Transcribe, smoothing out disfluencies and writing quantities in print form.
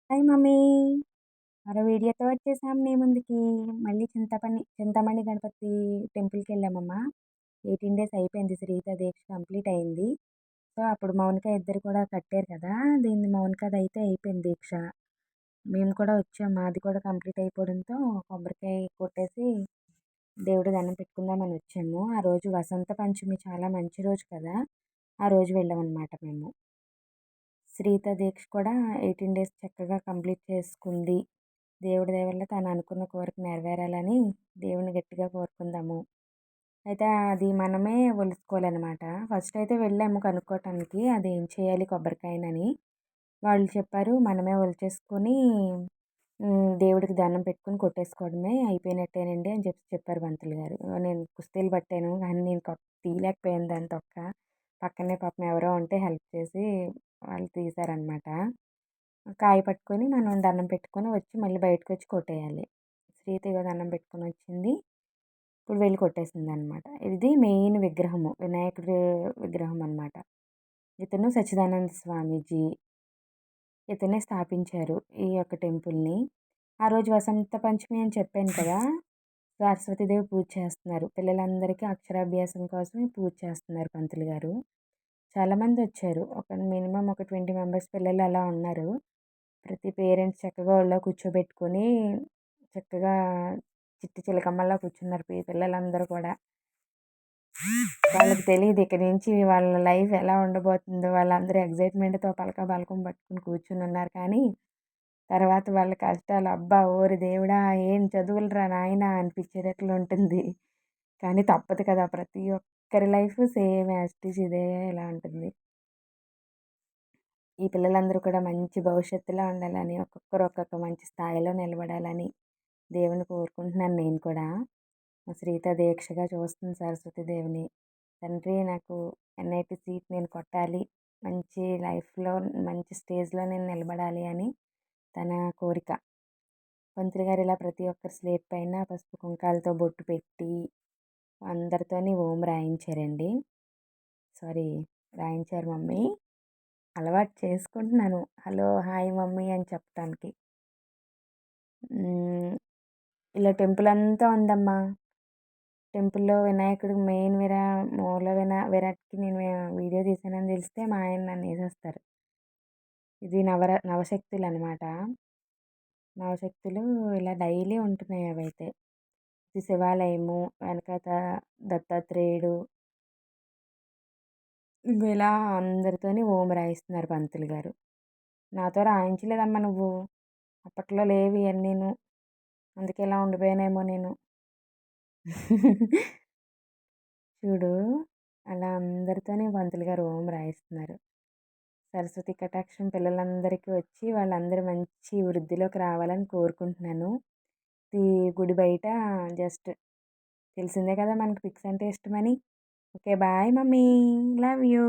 Hi mummy. మరో వీడియోతో వచ్చేసాం నీ ముందుకి. మళ్ళీ చింతామణి గణపతి టెంపుల్‌కెళ్ళామమ్మా. 18 డేస్ అయిపోయింది. శ్రీత దీక్ష కంప్లీట్ అయింది. సో, అప్పుడు మౌనిక ఇద్దరు కూడా కట్టారు కదా! దీన్ని మౌనికదయితే అయిపోయింది దీక్ష. మేము కూడా వచ్చాం. మాది కూడా కంప్లీట్ అయిపోవడంతో కొబ్బరికాయ కొట్టేసి దేవుడికి దండం పెట్టుకుందామని వచ్చాము. ఆ రోజు వసంత పంచమి చాలా మంచి రోజు కదా! ఆ రోజు వెళ్ళామన్నమాట మేము. శ్రీత దీక్ష కూడా 18 డేస్ చక్కగా కంప్లీట్ చేసుకుంది. దేవుడి దయ వల్ల తను అనుకున్న కోరిక నెరవేరాలని దేవుడిని గట్టిగా కోరుకుందాము. అయితే అది మనమే ఒలుచుకోవాలనమాట. ఫస్ట్ అయితే వెళ్ళాము కనుక్కోవటానికి అది ఏం చేయాలి కొబ్బరికాయనని. వాళ్ళు చెప్పారు మనమే ఒలిచేసుకొని దేవుడికి దండం పెట్టుకొని కొట్టేసుకోవడమే అయిపోయినట్టేనండి అని చెప్పారు పంతులు గారు. నేను కుస్తీలు పట్టాను కానీ నేను తీయలేకపోయాను దాని తొక్క. పక్కనే పాపం ఎవరో ఉంటే హెల్ప్ చేసి వాళ్ళు తీశారనమాట. కాయ పట్టుకొని మనం దండం పెట్టుకొని వచ్చి మళ్ళీ బయటకొచ్చి కొట్టేయాలి. శ్రీత ఇగో దండం పెట్టుకొని వచ్చింది. ఇప్పుడు వెళ్ళి కొట్టేసిందనమాట. ఇది మెయిన్ విగ్రహము. వినాయకుడి విగ్రహం అనమాట. ఇతను సచ్చిదానంద స్వామీజీ. ఇతనే స్థాపించారు ఈ యొక్క టెంపుల్‌ని. ఆ రోజు వసంత పంచమి అని చెప్పాను కదా! సరస్వతీదేవి పూజ చేస్తున్నారు. పిల్లలందరికీ అక్షరాభ్యాసం కోసం పూజ చేస్తున్నారు పంతులు గారు. చాలామందొచ్చారు. మినిమమ్ ఒక 20 మెంబర్స్ పిల్లలు అలా ఉన్నారు. ప్రతి పేరెంట్స్ చక్కగా ఒళ్ళో కూర్చోబెట్టుకొని చక్కగా చిట్టి చిలకమ్మలా కూర్చున్నారు పిల్లలందరూ కూడా. వాళ్ళకి తెలీదు ఇక నుంచి వాళ్ళ లైఫ్ ఎలా ఉండబోతుందో. వాళ్ళందరూ ఎక్సైట్‌మెంట్‌తో పలక బలకం పట్టుకొని కూర్చొనున్నారు కానీ, తర్వాత వాళ్ళ కష్టాలు అబ్బా! ఓరి దేవుడా! ఏం చదువులురా నాయనా అనిపించేటట్లు ఉంటుంది. కానీ తప్పదు కదా! ప్రతి ఒక్కరి life same as it is ఇదే ఇలా ఉంటుంది. ఈ పిల్లలందరూ కూడా మంచి భవిష్యత్తులో ఉండాలని, ఒక్కొక్కరు ఒక్కొక్క మంచి స్థాయిలో నిలబడాలని దేవుడిని కోరుకుంటున్నాను నేను కూడా. మా శ్రీత దీక్షగా చూస్తుంది సరస్వతీదేవిని. తండ్రి నాకు ఎన్ఐటీ సీట్ నేను కొట్టాలి. మంచి లైఫ్‌లో మంచి స్టేజ్‌లో నేను నిలబడాలి అని తన కోరిక. పంతులు గారు ఇలా ప్రతి ఒక్కరి స్లేట్ పైన పసుపు కుంకాలతో బొట్టు పెట్టి అందరితోని ఓం రాయించారండి. సారీ రాయించారు మమ్మీ. అలవాటు చేసుకుంటున్నాను. హలో, హాయ్ మమ్మీ అని చెప్పటానికి. ఇలా టెంపుల్ అంతా ఉందమ్మా. టెంపుల్‌లో వినాయకుడికి మెయిన్ మూల విరాట్‌కి నేను వీడియో తీశానని తెలిస్తే మా ఆయన నన్నేసేస్తారు. ఇది నవశక్తులనమాట. నవశక్తులు ఇలా డైలీ ఉంటున్నాయి అవైతే. ఇది శివాలయము, వెనకాత దత్తాత్రేయుడు. ఇంగో ఇలా అందరితోని ఓం రాయిస్తున్నారు పంతులు గారు. నాతో రాయించలేదమ్మా నువ్వు. అప్పట్లో లేవు ఇయన్నీను. అందుకే ఇలా ఉండిపోయానేమో నేను. చూడు అలా అందరితోని పంతులు గారు ఓం రాయిస్తున్నారు. సరస్వతి కటాక్షం పిల్లలందరికీ వచ్చి వాళ్ళందరూ మంచి వృద్ధిలోకి రావాలని కోరుకుంటున్నాను. ఈ గుడి బయట జస్ట్ తెలిసిందే కదా మనకి పిక్స్ అంటే ఇష్టమని. Okay bye mummy. Love you.